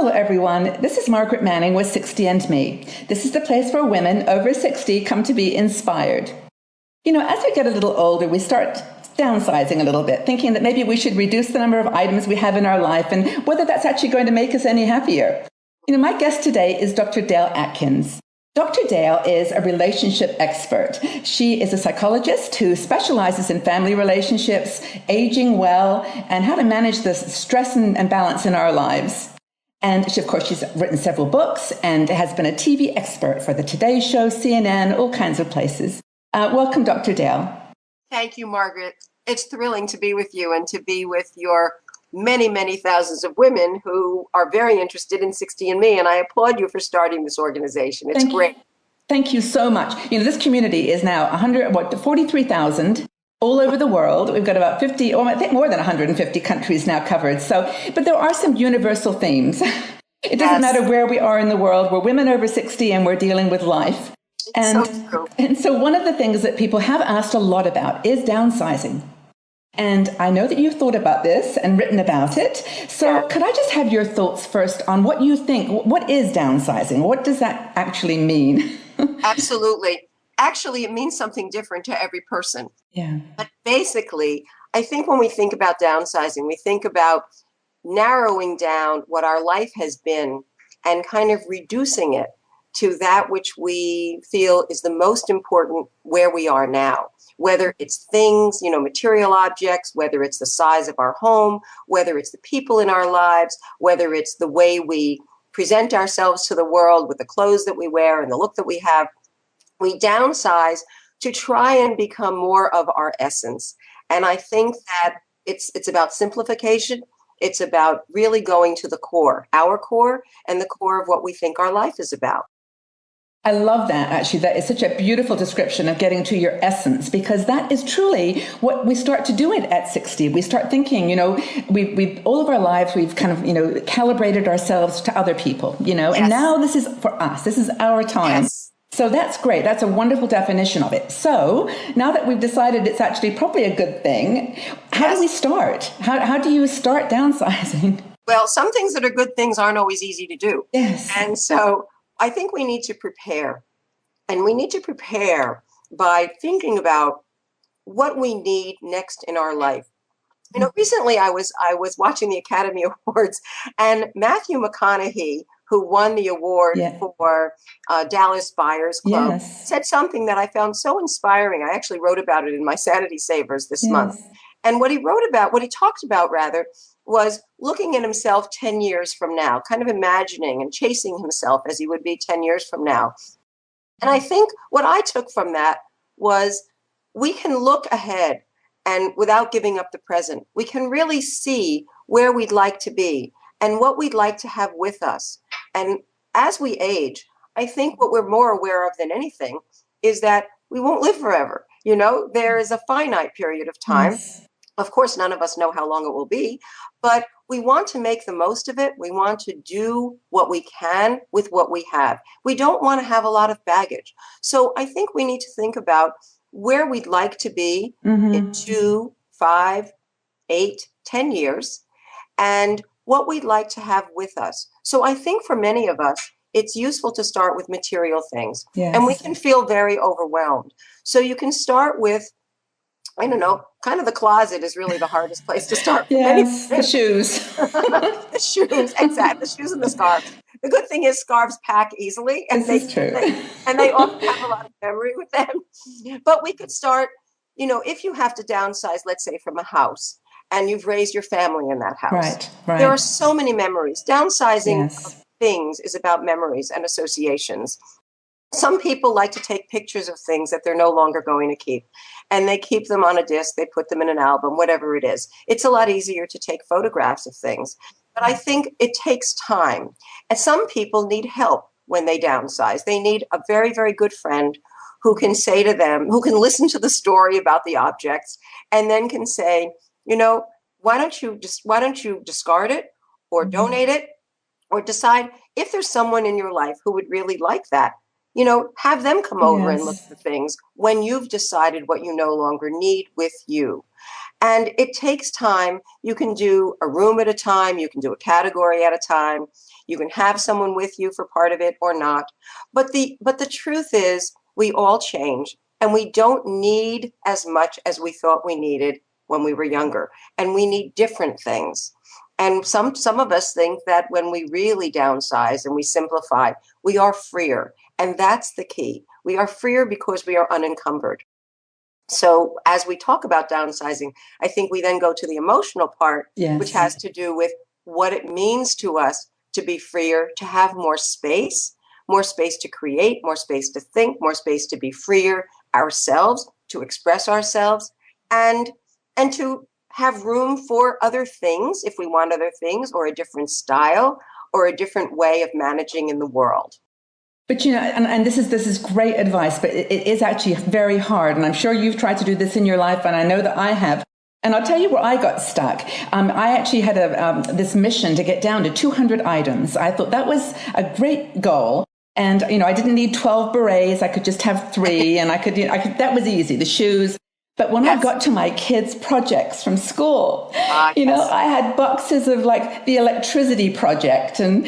Hello, everyone. This is Margaret Manning with 60 and Me. This is the place where women over 60 come to be inspired. You know, as we get a little older, we start downsizing a little bit, thinking that maybe we should reduce the number of items we have in our life and whether that's actually going to make us any happier. You know, my guest today is Dr. Dale Atkins. Dr. Dale is a relationship expert. She is a psychologist who specializes in family relationships, aging well, and how to manage the stress and balance in our lives. And she, of course, she's written several books and has been a TV expert for the Today Show, CNN, all kinds of places. Welcome, Dr. Dale. Thank you, Margaret. It's thrilling to be with you and to be with your many, many thousands of women who are very interested in 60 and Me. And I applaud you for starting this organization. It's great. Thank you so much. You know, this community is now 43,000 all over the world. We've got about 50, or I think more than 150 countries now covered. So, but there are some universal themes. It doesn't matter where we are in the world. We're women over 60 and we're dealing with life. And so one of the things that people have asked a lot about is downsizing. And I know that you've thought about this and written about it. So could I just have your thoughts first on what you think? What is downsizing? What does that actually mean? Absolutely. Actually, it means something different to every person. Yeah. But basically, I think when we think about downsizing, we think about narrowing down what our life has been and kind of reducing it to that which we feel is the most important where we are now. Whether it's things, you know, material objects, whether it's the size of our home, whether it's the people in our lives, whether it's the way we present ourselves to the world with the clothes that we wear and the look that we have, we downsize to try and become more of our essence. And I think that it's about simplification. It's about really going to the core, our core, and the core of what we think our life is about. I love that, actually. That is such a beautiful description of getting to your essence, because that is truly what we start to do at 60. We start thinking, you know, we've all of our lives, we've kind of, you know, calibrated ourselves to other people, you know, and now this is for us. This is our time. Yes. So that's great. That's a wonderful definition of it. So now that we've decided it's actually probably a good thing, how do we start? How do you start downsizing? Well, some things that are good things aren't always easy to do. Yes. And so I think we need to prepare, and we need to prepare by thinking about what we need next in our life. You know, recently I was watching the Academy Awards, and Matthew McConaughey, who won the award for Dallas Buyers Club, said something that I found so inspiring. I actually wrote about it in my Sanity Savers this month. And what he talked about rather, was looking at himself 10 years from now, kind of imagining and chasing himself as he would be 10 years from now. And I think what I took from that was we can look ahead and without giving up the present, we can really see where we'd like to be and what we'd like to have with us. And as we age, I think what we're more aware of than anything is that we won't live forever. You know, there is a finite period of time. Yes. Of course, none of us know how long it will be, but we want to make the most of it. We want to do what we can with what we have. We don't want to have a lot of baggage. So I think we need to think about where we'd like to be in 2, 5, 8, 10 years, and what we'd like to have with us. So I think for many of us, it's useful to start with material things. Yes. And we can feel very overwhelmed. So you can start with, I don't know, kind of the closet is really the hardest place to start. Yes, the shoes. The shoes, exactly. The shoes and the scarves. The good thing is scarves pack easily. And they often have a lot of memory with them. But we could start, you know, if you have to downsize, let's say from a house, and you've raised your family in that house. Right. There are so many memories. Downsizing of things is about memories and associations. Some people like to take pictures of things that they're no longer going to keep, and they keep them on a disc, they put them in an album, whatever it is. It's a lot easier to take photographs of things, but I think it takes time. And some people need help when they downsize. They need a very, very good friend who can say to them, who can listen to the story about the objects, and then can say, you know, why don't you discard it or donate it, or decide if there's someone in your life who would really like that. You know, have them come over and look at things when you've decided what you no longer need with you. And it takes time. You can do a room at a time. You can do a category at a time. You can have someone with you for part of it or not. But the truth is we all change, and we don't need as much as we thought we needed when we were younger, and we need different things. And some of us think that when we really downsize and we simplify, we are freer. And that's the key. We are freer because we are unencumbered. So as we talk about downsizing, I think we then go to the emotional part, Yes. which has to do with what it means to us to be freer, to have more space to create, more space to think, more space to be freer ourselves, to express ourselves, and to have room for other things if we want other things, or a different style, or a different way of managing in the world. But and this is great advice, but it is actually very hard. And I'm sure you've tried to do this in your life, and I know that I have. And I'll tell you where I got stuck. I actually had this mission to get down to 200 items. I thought that was a great goal. And, I didn't need 12 berets. I could just have 3, and I could, that was easy, the shoes. But when I got to my kids' projects from school, I had boxes of like the electricity project and,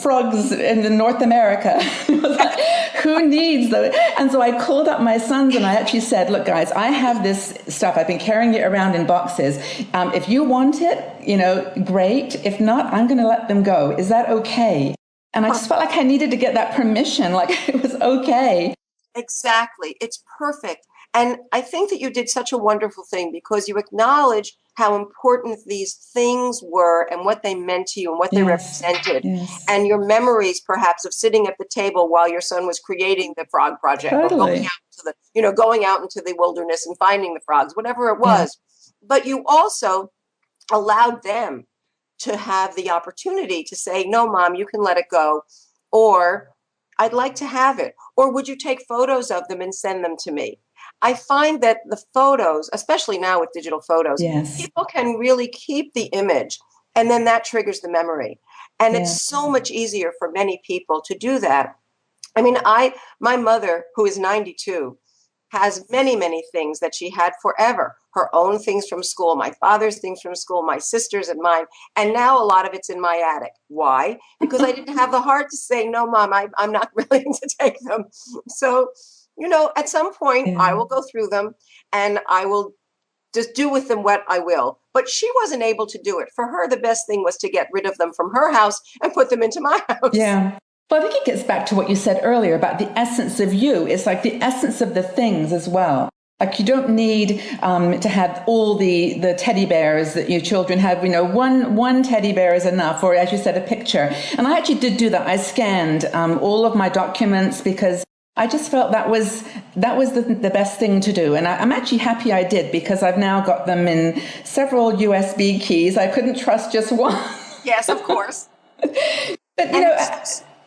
frogs in North America. I was like, who needs those? And so I called up my sons and I actually said, look, guys, I have this stuff. I've been carrying it around in boxes. If you want it, great. If not, I'm going to let them go. Is that okay? And I just felt like I needed to get that permission, like it was okay. Exactly. It's perfect. And I think that you did such a wonderful thing because you acknowledge how important these things were and what they meant to you and what they represented. Yes. And your memories, perhaps, of sitting at the table while your son was creating the frog project, or going out into the wilderness and finding the frogs, whatever it was. But you also allowed them to have the opportunity to say, no, Mom, you can let it go. Or I'd like to have it. Or would you take photos of them and send them to me? I find that the photos, especially now with digital photos, people can really keep the image, and then that triggers the memory. And it's so much easier for many people to do that. I mean, my mother, who is 92, has many, many things that she had forever. Her own things from school, my father's things from school, my sister's and mine. And now a lot of it's in my attic. Why? Because I didn't have the heart to say, no, Mom, I'm not willing to take them. So, at some point I will go through them and I will just do with them what I will. But she wasn't able to do it. For her, the best thing was to get rid of them from her house and put them into my house. Yeah. Well, I think it gets back to what you said earlier about the essence of you. It's like the essence of the things as well. Like you don't need to have all the teddy bears that your children have. One teddy bear is enough, or as you said, a picture. And I actually did do that. I scanned all of my documents because I just felt that was the best thing to do. And I'm actually happy I did, because I've now got them in several USB keys. I couldn't trust just one. Yes, of course. But,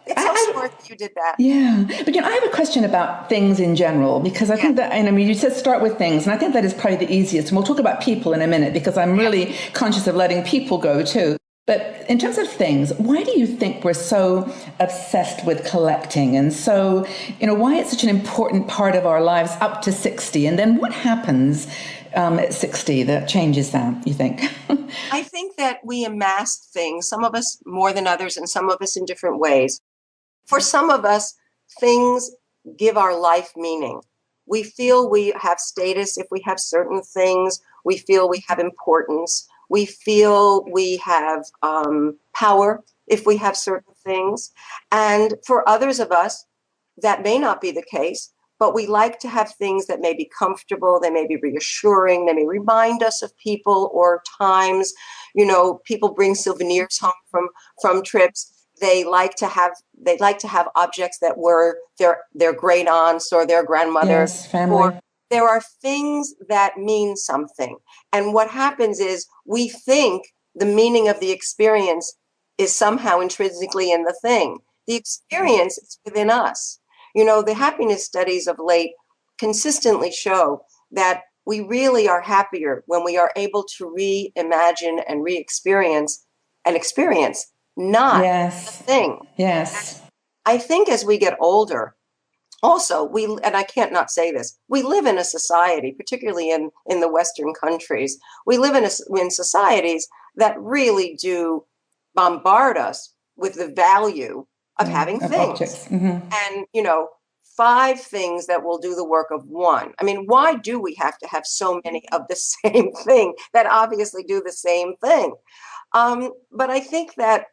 it's so smart that you did that. Yeah. But, I have a question about things in general, because I think that, you said start with things, and I think that is probably the easiest. And we'll talk about people in a minute, because I'm really conscious of letting people go too. But in terms of things, why do you think we're so obsessed with collecting? And so, why it's such an important part of our lives up to 60? And then what happens at 60 that changes that, you think? I think that we amass things, some of us more than others, and some of us in different ways. For some of us, things give our life meaning. We feel we have status if we have certain things. We feel we have importance. We feel we have power if we have certain things. And for others of us, that may not be the case, but we like to have things that may be comfortable, they may be reassuring, they may remind us of people or times. People bring souvenirs home from trips. They like to have objects that were their great aunts or their grandmothers. Yes, family. Or there are things that mean something. And what happens is we think the meaning of the experience is somehow intrinsically in the thing. The experience is within us. The happiness studies of late consistently show that we really are happier when we are able to reimagine and re-experience an experience, not the thing. Yes. I think as we get older, also, and I can't not say this, we live in a society, particularly in the Western countries, we live in societies that really do bombard us with the value of having of things. objects. Mm-hmm. And, 5 things that will do the work of one. I mean, why do we have to have so many of the same thing that obviously do the same thing? But I think that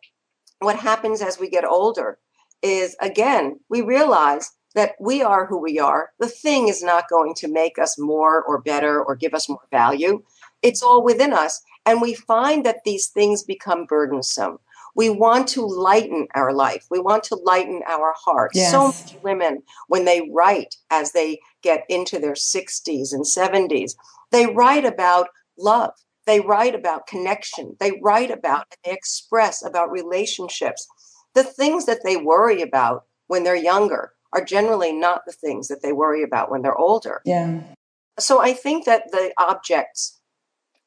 what happens as we get older is, again, we realize that we are who we are. The thing is not going to make us more or better or give us more value. It's all within us. And we find that these things become burdensome. We want to lighten our life. We want to lighten our hearts. Yes. So many women, when they write as they get into their 60s and 70s, they write about love. They write about connection. They write about and they express about relationships. The things that they worry about when they're younger are generally not the things that they worry about when they're older. Yeah. So I think that the objects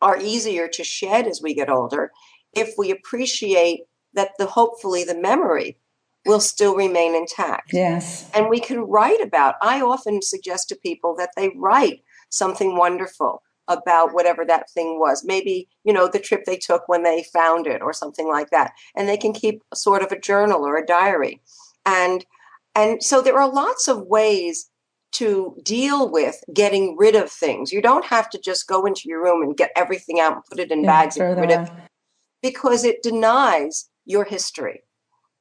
are easier to shed as we get older if we appreciate that hopefully the memory will still remain intact. Yes. And we can write about, I often suggest to people that they write something wonderful about whatever that thing was. Maybe, the trip they took when they found it or something like that. And they can keep sort of a journal or a diary. And so there are lots of ways to deal with getting rid of things. You don't have to just go into your room and get everything out and put it in bags and get rid of it, because it denies your history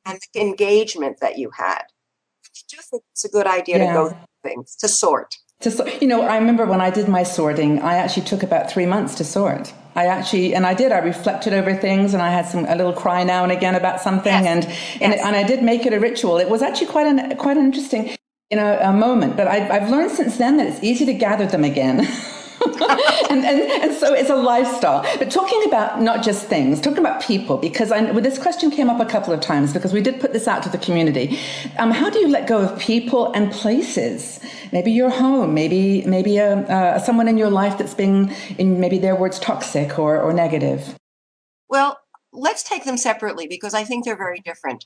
and the engagement that you had. I do think it's a good idea to go through things, to sort. I remember when I did my sorting, I actually took about 3 months to sort. I reflected over things, and I had a little cry now and again about something, and I did make it a ritual. It was actually quite an interesting, a moment. But I've learned since then that it's easy to gather them again. and so it's a lifestyle. But talking about not just things, talking about people, because this question came up a couple of times because we did put this out to the community. How do you let go of people and places? Maybe your home, maybe someone in your life that's been, in maybe their words, toxic or negative. Well, let's take them separately because I think they're very different.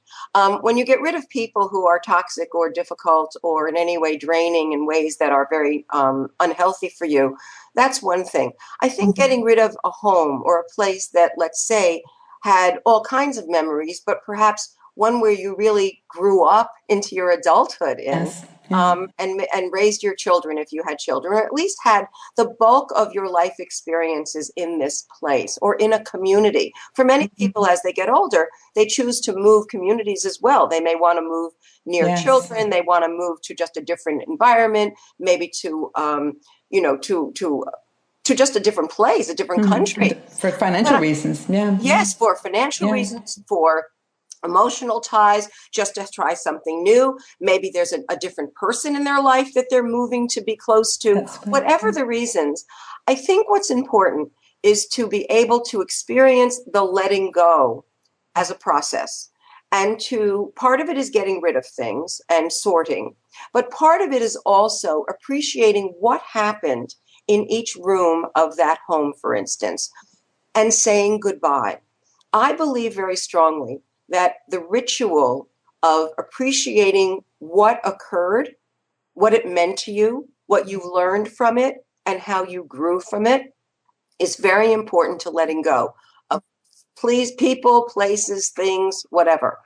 When you get rid of people who are toxic or difficult or in any way draining in ways that are very unhealthy for you, that's one thing. I think getting rid of a home or a place that, let's say, had all kinds of memories, but perhaps one where you really grew up into your adulthood in. Yes. Yeah. And raised your children if you had children, or at least had the bulk of your life experiences in this place or in a community. For many people, as they get older, they choose to move communities as well. They may want to move near children. They want to move to just a different environment, maybe to just a different place, a different country. For financial reasons. Yeah. Yes, for financial reasons, for emotional ties, just to try something new. Maybe there's a different person in their life that they're moving to be close to. Whatever the reasons, I think what's important is to be able to experience the letting go as a process. And part of it is getting rid of things and sorting, but part of it is also appreciating what happened in each room of that home, for instance, and saying goodbye. I believe very strongly that the ritual of appreciating what occurred, what it meant to you, what you learned from it, and how you grew from it is very important to letting go of people, places, things, whatever.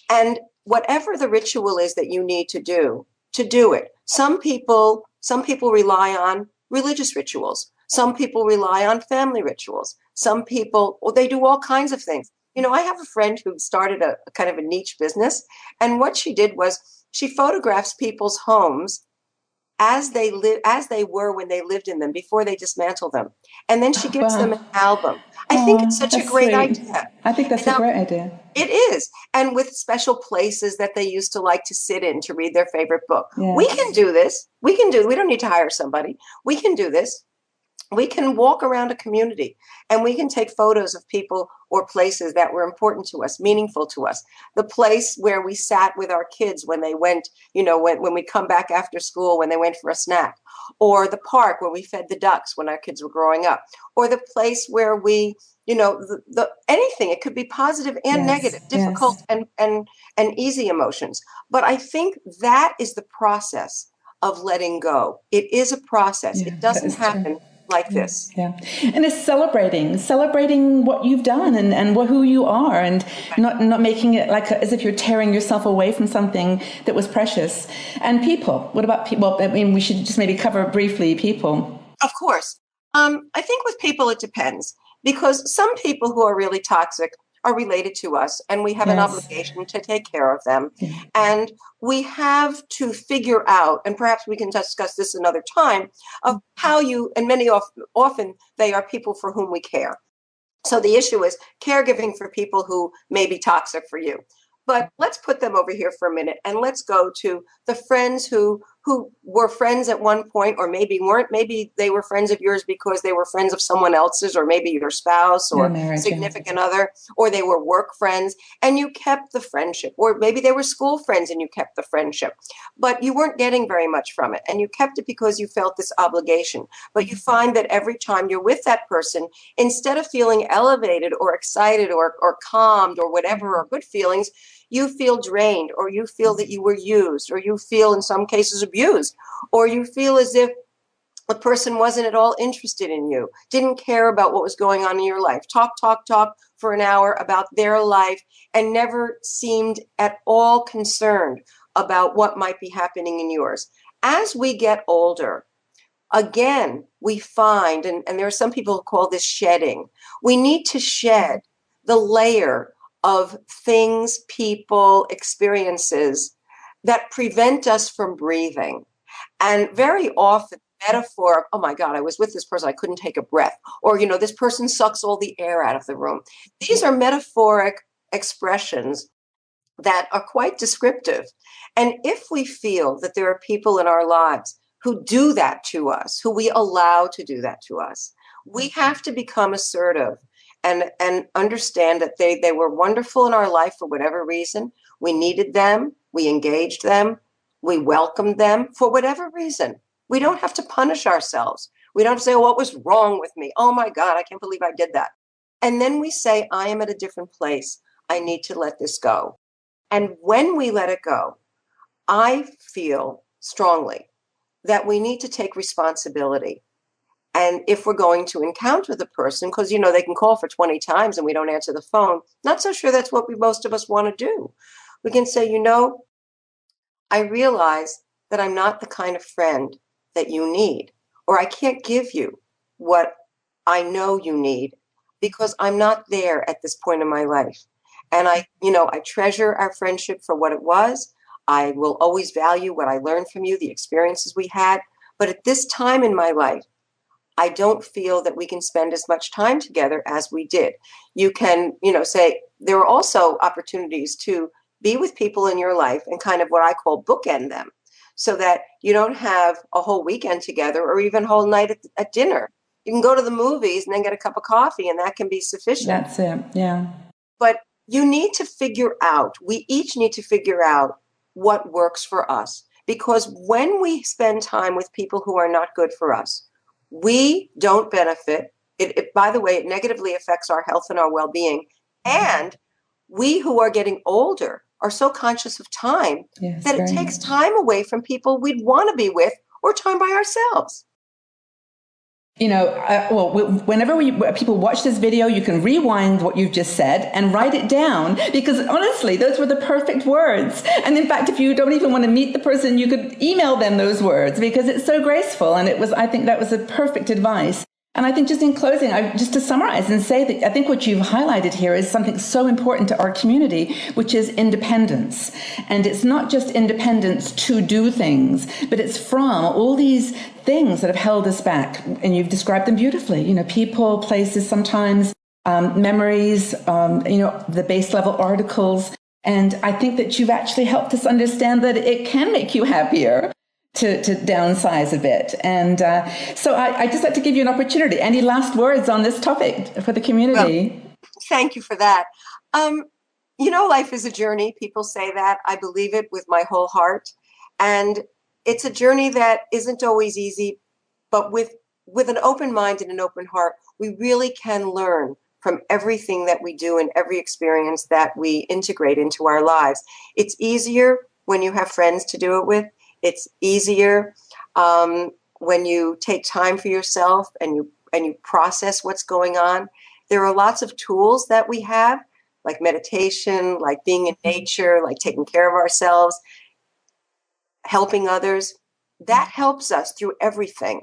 And whatever the ritual is that you need to do it. Some people rely on religious rituals. Some people rely on family rituals. Some people, they do all kinds of things. I have a friend who started a kind of a niche business. And what she did was she photographs people's homes as they were when they lived in them before they dismantle them. And then she gives them an album. I think it's such a great idea. I think that's a great idea. It is. And with special places that they used to like to sit in to read their favorite book. Yes. We can do this. We don't need to hire somebody. We can do this. We can walk around a community and we can take photos of people or places that were important to us, meaningful to us. The place where we sat with our kids when they went, when we come back after school, when they went for a snack, or the park where we fed the ducks when our kids were growing up, or the place where we, anything. It could be positive and negative, difficult and easy emotions. But I think that is the process of letting go. It is a process. It doesn't happen like this. Yeah. And it's celebrating what you've done and who you are, and not making it like as if you're tearing yourself away from something that was precious. And people, what about people? I mean, we should just maybe cover briefly people. Of course. I think with people, it depends, because some people who are really toxic are related to us, and we have an obligation to take care of them. Yeah. And we have to figure out, and perhaps we can discuss this another time, of how and many often they are people for whom we care. So the issue is caregiving for people who may be toxic for you. But let's put them over here for a minute, and let's go to the friends who were friends at one point, or maybe weren't. Maybe they were friends of yours because they were friends of someone else's, or maybe your spouse or significant other, or they were work friends and you kept the friendship, or maybe they were school friends and you kept the friendship, but you weren't getting very much from it, and you kept it because you felt this obligation. But you find that every time you're with that person, instead of feeling elevated or excited or calmed or whatever, or good feelings, you feel drained, or you feel that you were used, or you feel in some cases abused, or you feel as if the person wasn't at all interested in you, didn't care about what was going on in your life, talk for an hour about their life, and never seemed at all concerned about what might be happening in yours. As we get older, again, we find, and there are some people who call this shedding, we need to shed the layer of things, people, experiences that prevent us from breathing. And very often, metaphor of, oh my God, I was with this person, I couldn't take a breath. Or, this person sucks all the air out of the room. These are metaphoric expressions that are quite descriptive. And if we feel that there are people in our lives who do that to us, who we allow to do that to us, we have to become assertive and understand that they were wonderful in our life for whatever reason. We needed them. We engaged them. We welcomed them for whatever reason. We don't have to punish ourselves. We don't have to say, oh, what was wrong with me? Oh my God, I can't believe I did that. And then we say, I am at a different place. I need to let this go. And when we let it go, I feel strongly that we need to take responsibility. And if we're going to encounter the person, because, they can call for 20 times and we don't answer the phone, not so sure that's what most of us want to do. We can say, I realize that I'm not the kind of friend that you need, or I can't give you what I know you need because I'm not there at this point in my life. And I treasure our friendship for what it was. I will always value what I learned from you, the experiences we had. But at this time in my life, I don't feel that we can spend as much time together as we did. You can, say there are also opportunities to be with people in your life and kind of what I call bookend them, so that you don't have a whole weekend together or even a whole night at dinner. You can go to the movies and then get a cup of coffee, and that can be sufficient. That's it. Yeah. But you need to figure out, we each need to figure out what works for us. Because when we spend time with people who are not good for us, we don't benefit. By the way, it negatively affects our health and our well-being. And we who are getting older are so conscious of time that it takes time away from people we'd want to be with, or time by ourselves. Whenever people watch this video, you can rewind what you've just said and write it down, because honestly, those were the perfect words. And in fact, if you don't even want to meet the person, you could email them those words, because it's so graceful. And I think that was a perfect advice. And I think just in closing, just to summarize and say that I think what you've highlighted here is something so important to our community, which is independence. And it's not just independence to do things, but it's from all these things that have held us back. And you've described them beautifully, people, places, sometimes memories, the base level articles. And I think that you've actually helped us understand that it can make you happier to downsize a bit. And so I just like to give you an opportunity. Any last words on this topic for the community? Well, thank you for that. Life is a journey. People say that. I believe it with my whole heart. And it's a journey that isn't always easy, but with an open mind and an open heart, we really can learn from everything that we do and every experience that we integrate into our lives. It's easier when you have friends to do it with. It's easier when you take time for yourself and you process what's going on, there are lots of tools that we have, like meditation, like being in nature, like taking care of ourselves, helping others. That helps us through everything.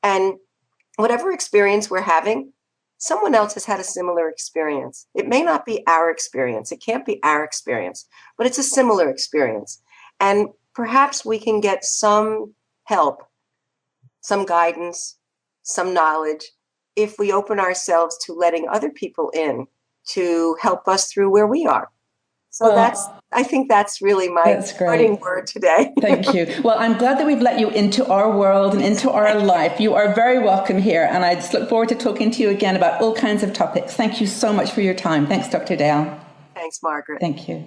And whatever experience we're having, someone else has had a similar experience. It may not be our experience. It can't be our experience, but it's a similar experience. And perhaps we can get some help, some guidance, some knowledge if we open ourselves to letting other people in to help us through where we are. So I think that's really my parting word today. Thank you. Well, I'm glad that we've let you into our world and into our life. You are very welcome here, and I just look forward to talking to you again about all kinds of topics. Thank you so much for your time. Thanks, Dr. Dale. Thanks, Margaret. Thank you.